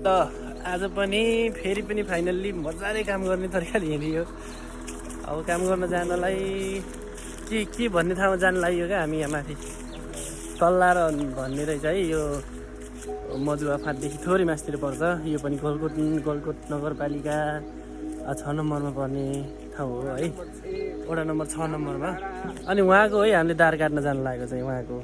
त आज पनि फेरि पनि फाइनल्ली मजाले काम गर्ने तरिकाले हिँडियो। अब काम गर्न जानलाई के भन्ने ठाउँमा जान लाग्यो क्या हामी यहाँ माथि तल्ला र भन्ने रहेछ है। यो मजुवा फाँटदेखि थोरै मास्तिर पर्छ। यो पनि गलकोट नगरपालिका 6 नम्बरमा पर्ने ठाउँ हो है, वडा नम्बर 6 नम्बरमा। अनि उहाँको है हामीले दार काट्न जानु लागेको चाहिँ उहाँको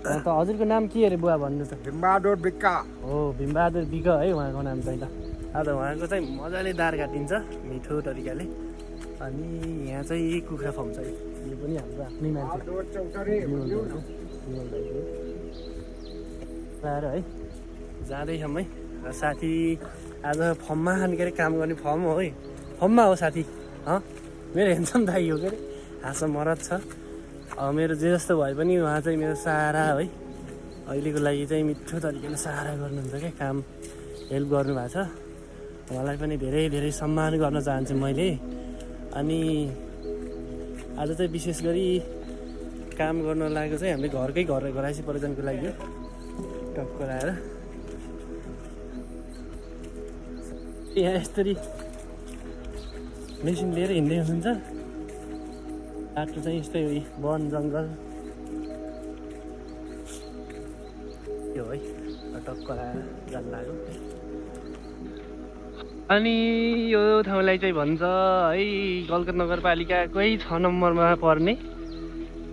त हजुरको नाम के अरे बुवा भन्नु त? भीमबहादुर बिक्का हो, भीमबहादुर बिक्का है उहाँको नाम चाहिँ त। आज उहाँको चाहिँ मजाले दार काटिन्छ मिठो तरिकाले। अनि यहाँ चाहिँ कुखुरा फार्म छ, यो पनि हाम्रो आफ्नै मान्छे आएर है जाँदैछौँ है। साथी आज फर्ममा के अरे काम गर्ने फर्म हो है, फर्ममा हो साथी। मेरो हेन्सम दाइ हो के अरे, हाँसो मरद छ। मेरो जे जस्तो भए पनि उहाँ चाहिँ मेरो सहारा है। अहिलेको लागि चाहिँ मिठो तरिकाले सहारा गर्नुहुन्छ क्या, काम हेल्प गर्नुभएको छ। उहाँलाई पनि धेरै धेरै सम्मान गर्न चाहन्छु मैले। अनि आज चाहिँ विशेष गरी काम गर्न लागेको चाहिँ हामीले घराइसी परिजनको लागि टक्क लगाएर यहाँ यसरी मेसिन लिएर हिँड्दै हुनुहुन्छ। बाटो चाहिँ यस्तै वन जङ्गल यो है, टक्क लगाएर जान लाग्यो। अनि यो ठाउँलाई चाहिँ भन्छ है गलकोट नगरपालिकाकै 6 नम्बरमा पर्ने।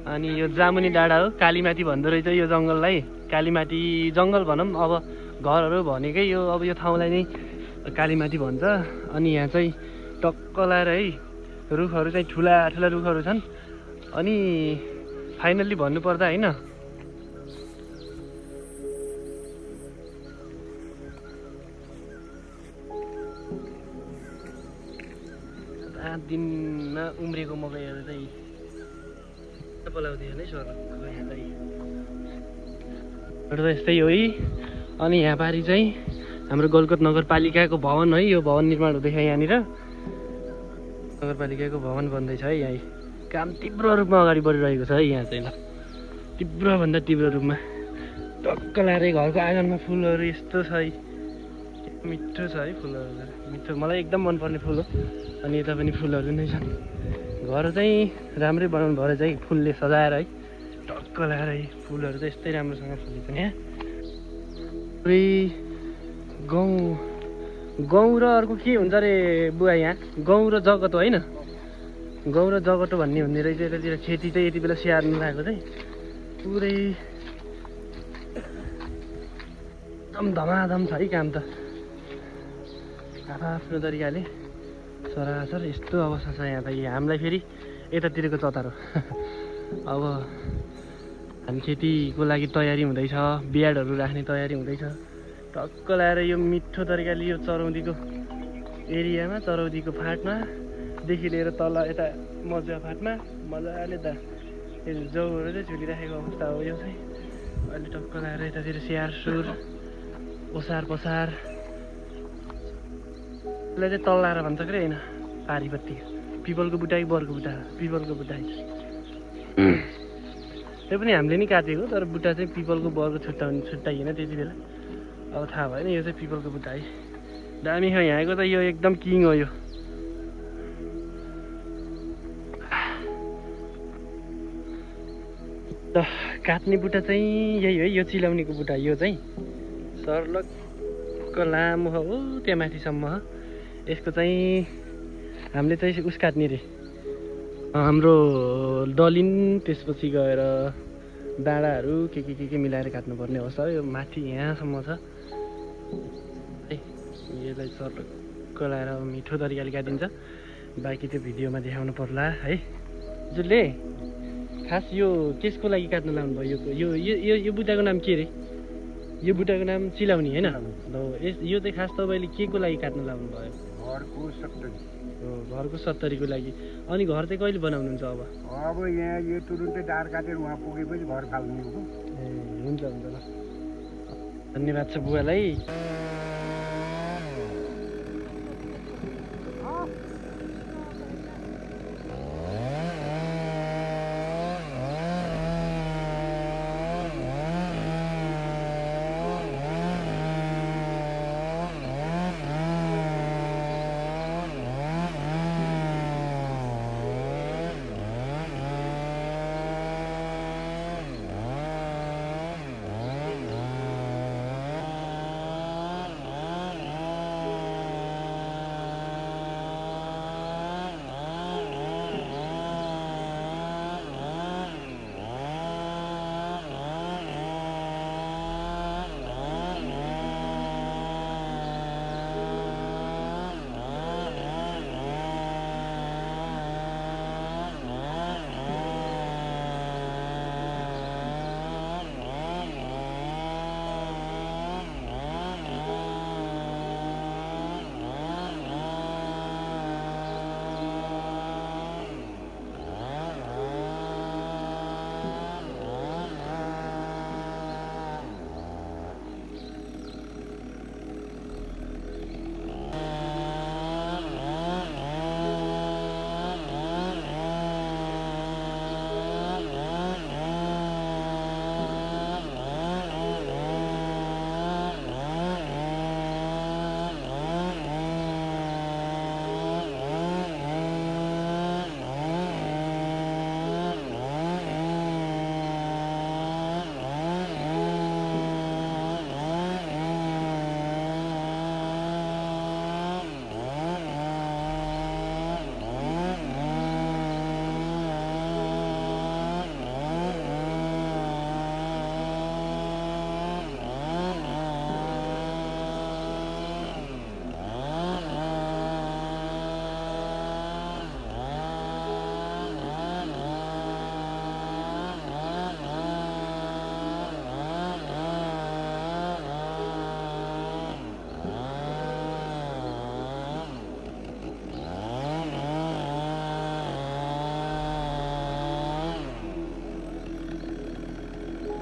अनि यो जामुनी डाँडा हो, कालीमाटी भन्दो रहेछ यो जङ्गललाई। कालीमाटी जङ्गल भनौँ, अब घरहरू भनेकै यो अब यो ठाउँलाई नै कालीमाटी भन्छ। अनि यहाँ चाहिँ टक्क लाएर है रुखहरू चाहिँ ठुला ठुला रुखहरू छन्। अनि फाइनल्ली भन्नुपर्दा होइन दिनमा उम्रेको मकैहरू चाहिँ पलाउँथ्यो नै सर यहाँ चाहिँ यस्तै हो है। अनि यहाँ पारि चाहिँ हाम्रो गलकोट नगरपालिकाको भवन है, यो भवन निर्माण हुँदैछ यहाँनिर। नगरपालिकाको भवन बन्दैछ है। यहाँ काम तीव्र रूपमा अगाडि बढिरहेको छ है। यहाँ चाहिँ ल तीव्रभन्दा तीव्र रूपमा टक्क लाएर घरको आँगनमा फुलहरू यस्तो छ है, मिठो छ है फुलहरू, मिठो मलाई एकदम मनपर्ने फुल हो। अनि यता पनि फुलहरू नै छन्। घर चाहिँ राम्रै बनाउनु भएर चाहिँ फुलले सजाएर है टक्क लाएर है फुलहरू चाहिँ यस्तै राम्रोसँग फुलेछन्। यहाँ पुरै गाउँ र अर्को के हुन्छ अरे बुवा, यहाँ गाउँ र जगत होइन, गाउँ र जगत भन्ने हुने रहेछ। यतातिर खेती चाहिँ यति बेला स्याहार्नु लागेको चाहिँ पुरै एकदम धमाधम छ है काम त। आफ्नो तरिकाले सरासर यस्तो अवस्था छ यहाँ त। हामीलाई फेरि यतातिरको चतारो अब हामी खेतीको लागि तयारी हुँदैछ, बियाडहरू राख्ने तयारी हुँदैछ। टक्क लाएर यो मिठो तरिकाले यो चरौदीको एरियामा, चरौदीको फाँटमा देखि लिएर तल यता मजुवा फाँटमा मजाले जौहरू चाहिँ झुलिराखेको अवस्था हो यो चाहिँ। अहिले टक्क लाएर यतातिर स्याहारसुर ओसार पसार यसलाई चाहिँ तल्लाएर भन्छ कि होइन, पारिपट्टि पिपलको बुट्टा कि बरको बुट्टा? पिपलको बुट्टा। त्यो पनि हामीले नि काटेको, तर बुट्टा चाहिँ पिपलको बरको छुट्टाइएन त्यति बेला। अब थाहा भएन, यो चाहिँ पिपलको बुट्टा है। दामी छ यहाँको त, यो एकदम किङ हो। यो त काट्ने बुट्टा चाहिँ यही हो, यो चिलाउनेको बुट्टा। यो चाहिँ सर्लक्क लामो हो त्यहाँ माथिसम्म। यसको चाहिँ हामीले चाहिँ उस काट्ने रे, हाम्रो डलिन, त्यसपछि गएर डाँडाहरू के मिलाएर काट्नुपर्ने अवस्था हो। यो माथि यहाँसम्म छ है। यसलाई सर्लक्क लाएर मिठो तरिकाले काटिन्छ। बाँकी त्यो भिडियोमा देखाउनु पर्ला है। हजुरले खास यो केसको लागि काट्नु लाउनु भयो? यो बुट्टाको नाम के रे? यो बुट्टाको नाम चिलाउने होइन? यो चाहिँ खास तपाईँले के को लागि काट्नु लाउनु भयो? घरको 70। हो, घरको 70को लागि। अनि घर चाहिँ कहिले बनाउनुहुन्छ अब? अब यहाँ यो तुरुन्तै डार काटेर उहाँ पुगेपछि घर फाल्ने हो। ए हुन्छ हुन्छ ल, धन्यवाद छ बुवालाई।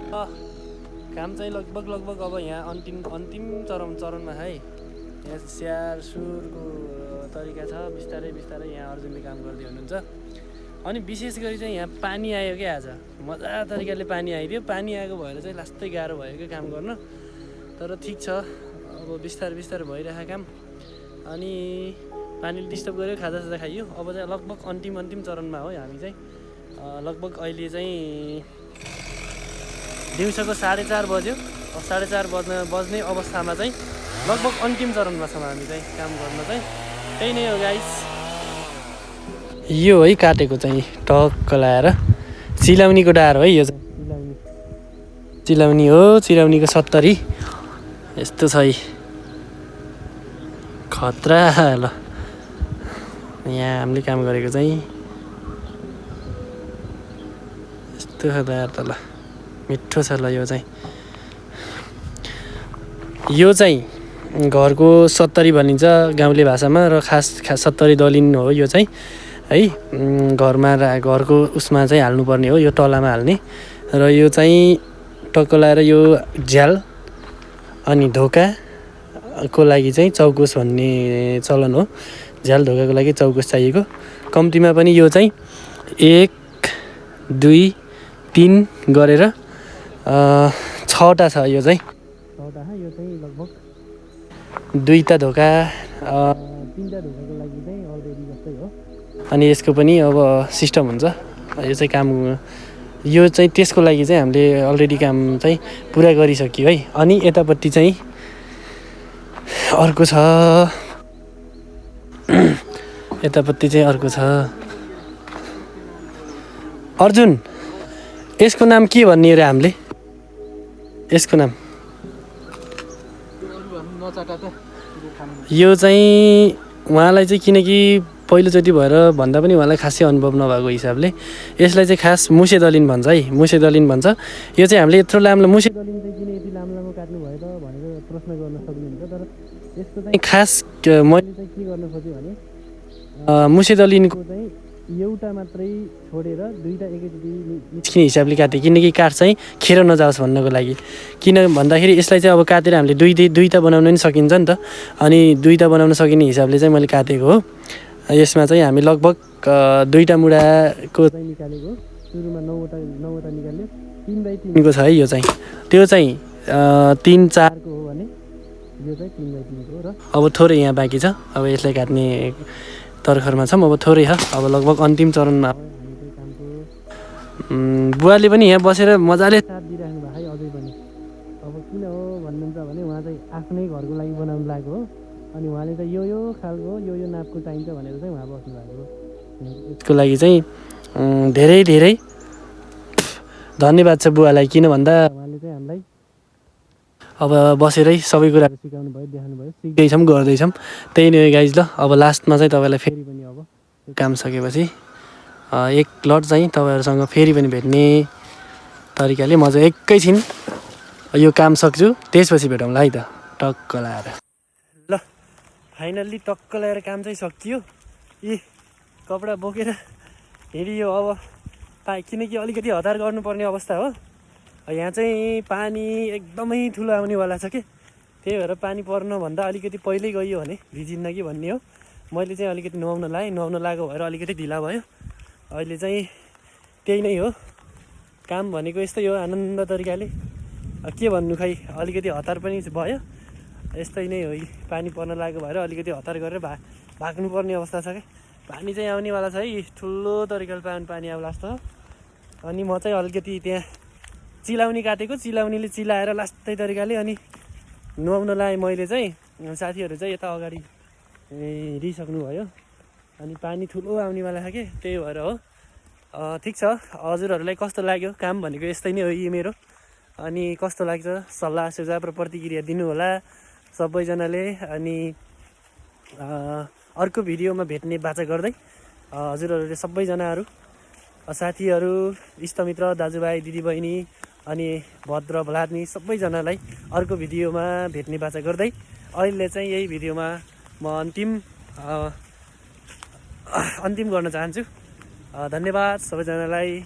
काम चाहिँ लगभग अब यहाँ अन्तिम चरणमा है। यहाँ स्याहार सुरको तरिका छ। बिस्तारै यहाँ अर्जुनले काम गर्दै हुनुहुन्छ। अनि विशेष गरी चाहिँ यहाँ पानी आयो क्या आज, मजा तरिकाले पानी आइदियो। पानी आएको भएर चाहिँ लास्टै गाह्रो भयो क्या काम गर्न, तर ठिक छ अब बिस्तारै भइरहेको काम। अनि पानीले डिस्टर्ब गर्यो, खाजासाजा खाइयो। अब चाहिँ लगभग अन्तिम चरणमा हो हामी चाहिँ। लगभग अहिले चाहिँ दिउँसोको 4:30 बज्यो। 4:30 बज्ने अवस्थामा चाहिँ लगभग अन्तिम चरणमा छौँ हामी चाहिँ काम गर्न चाहिँ। त्यही नै हो गाइस। यो है काटेको चाहिँ टक्क लाएर चिलाउनीको डार हो है। यो चाहिँ चिलाउनी हो, चिलाउनीको 70 यस्तो छ है। खतरा ल। यहाँ हामीले काम गरेको चाहिँ यस्तो छ त यार। त ल मिठो छ ल। यो चाहिँ घरको 70 भनिन्छ गाउँले भाषामा, र खास 70 दलिन हो यो चाहिँ है। घरको उसमा चाहिँ हाल्नुपर्ने हो, यो तलामा हाल्ने। र यो चाहिँ टक्क लाएर यो झ्याल अनि ढोकाको लागि चाहिँ चौकोस भन्ने चलन हो। झ्याल ढोकाको लागि चौकोस चाहिएको। कम्तीमा पनि यो चाहिँ 1 2 3 गरेर 6वटा छ यो चाहिँ। 6वटा यो चाहिँ लगभग 2टा ढोका 3टा ढोकाको लागि चाहिँ अलरेडी जस्तै हो। अनि यसको पनि अब सिस्टम हुन्छ। यो चाहिँ काम, यो चाहिँ त्यसको लागि चाहिँ हामीले अलरेडी काम चाहिँ पुरा गरिसक्यो है। अनि यतापट्टि चाहिँ अर्को छ। अर्जुन, यसको नाम के भन्ने रे हामीले? यसको नाम यो चाहिँ उहाँलाई चाहिँ, किनकि पहिलोचोटि भएर भन्दा पनि उहाँलाई खासै अनुभव नभएको हिसाबले यसलाई चाहिँ खास मुसे दलिन भन्छ है। मुसे दलिन भन्छ। यो चाहिँ हामीले यत्रो लामो मुसे दलिन चाहिँ किन यति लामो काट्नु भयो त भनेर प्रश्न गर्न सक्नुहुन्छ। तर यसको चाहिँ खास मैले चाहिँ के गर्न खोजेँ भने मुसे दलिनको चाहिँ एउटा मात्रै छोडेर 2टा एकैचोटि निस्किने हिसाबले काटेँ, किनकि काठ चाहिँ खेर नजाओस् भन्नको लागि। किन भन्दाखेरि यसलाई चाहिँ अब काटेर हामीले दुईटा बनाउन पनि सकिन्छ नि त। अनि 2टा बनाउन सकिने हिसाबले चाहिँ मैले काटेको हो। यसमा चाहिँ हामी लगभग 2टा मुढाको चाहिँ निकालेको। सुरुमा 9वटा निकाल्यो। 3/3को छ है यो चाहिँ। त्यो चाहिँ 3/4को हो भने यो चाहिँ 3/3को हो। र अब थोरै यहाँ बाँकी छ। अब यसलाई काट्ने तर्खरमा छौँ। अब थोरै छ। अब लगभग अन्तिम चरणमा हो हामी चाहिँ कामको। बुवाले पनि यहाँ बसेर मजाले साथ दिइराख्नु भएको है अझै पनि। अब किन हो भन्नुहुन्छ भने उहाँ चाहिँ आफ्नै घरको लागि बनाउनु लागेको हो। अनि उहाँले चाहिँ यो खालको यो नापको चाहिन्छ भनेर चाहिँ उहाँ बस्नु भएको हो। यसको लागि चाहिँ धेरै धन्यवाद छ बुवालाई। किन भन्दा उहाँले चाहिँ हामीलाई अब बसेरै सबै कुराहरू सिकाउनु भयो, देखाउनु भयो। सिक्दैछौँ, गर्दैछौँ। त्यही नै गाइज ल। अब लास्टमा चाहिँ तपाईँलाई फेरि पनि अब काम सकेपछि एक लट चाहिँ तपाईँहरूसँग फेरि पनि भेट्ने तरिकाले म चाहिँ एकैछिन यो काम सक्छु, त्यसपछि भेटौँला है त टक्क लाएर। ल फाइनल्ली टक्क लाएर काम चाहिँ सकियो। कपडा बोकेर हिँडियो अब किनकि अलिकति हतार गर्नुपर्ने अवस्था हो। यहाँ चाहिँ पानी एकदमै ठुलो आउनेवाला छ कि, त्यही भएर पानी पर्नुभन्दा अलिकति पहिल्यै गइयो भने भिजिन्न कि भन्ने हो। मैले चाहिँ अलिकति नुहाउन लागेको भएर अलिकति ढिला भयो। अहिले चाहिँ त्यही नै हो काम भनेको। यस्तै हो आनन्द तरिकाले। के भन्नु खै, अलिकति हतार पनि भयो। यस्तै नै हो। पानी पर्न लागेको भएर अलिकति हतार गरेर भाग्नुपर्ने अवस्था छ क्या। पानी चाहिँ आउनेवाला छ है। ठुलो तरिकाले पानी आउला जस्तो। अनि म चाहिँ अलिकति त्यहाँ चिलाउनी काटेको, चिलाउनीले चिलाएर लास्टै तरिकाले अनि नुहाउन लाएँ मैले चाहिँ। साथीहरू चाहिँ यता अगाडि हिँडिसक्नु भयो। अनि पानी ठुलो आउनेवाला छ कि, त्यही भएर हो। ठिक छ। हजुरहरूलाई कस्तो लाग्यो काम भनेको यस्तै नै हो यो मेरो। अनि कस्तो लाग्छ सल्लाह सुझाव र प्रतिक्रिया दिनु होला सबैजनाले। अनि अर्को भिडियोमा भेट्ने बाचा गर्दै हजुरहरूले सबैजनाहरू साथीहरू इष्टमित्र दाजुभाइ दिदीबहिनी अनि भद्र भलाद्मी सबैजनालाई अर्को भिडियोमा भेट्ने बाचा गर्दै अहिले चाहिँ यही भिडियोमा म अन्तिम गर्न चाहन्छु। धन्यवाद सबैजनालाई।